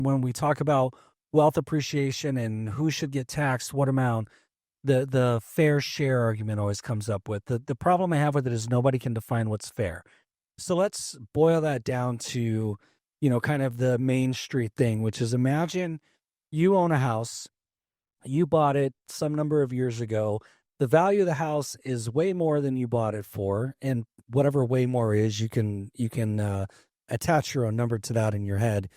when we talk about wealth appreciation and who should get taxed, what amount, the fair share argument always comes up with. The problem I have with it is nobody can define what's fair. So let's boil that down to, kind of the main street thing, which is imagine you own a house, you bought it some number of years ago. The value of the house is way more than you bought it for, and whatever way more is, you can attach your own number to that in your head.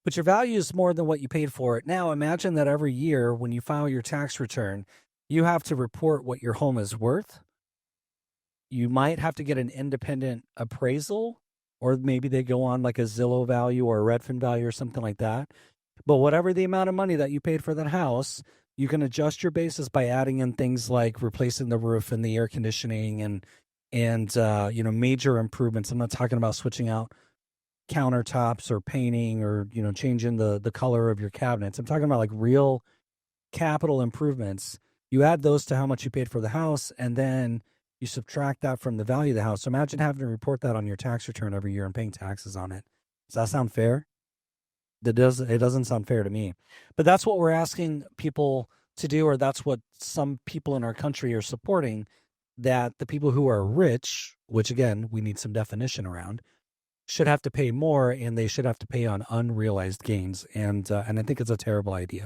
But your value is more than what you paid for it. Now imagine that every year when you file your tax return, you have to report what your home is worth. You might have to get an independent appraisal, or maybe they go on like a Zillow value or a Redfin value or something like that. But whatever the amount of money that you paid for that house, you can adjust your basis by adding in things like replacing the roof and the air conditioning and major improvements. I'm not talking about switching out countertops or painting or changing the color of your cabinets. I'm talking about like real capital improvements. You add those to how much you paid for the house, and then you subtract that from the value of the house. So imagine having to report that on your tax return every year and paying taxes on it. Does that sound fair? It doesn't sound fair to me. But that's what we're asking people to do, or that's what some people in our country are supporting, that the people who are rich, which again, we need some definition around, should have to pay more, and they should have to pay on unrealized gains. And I think it's a terrible idea.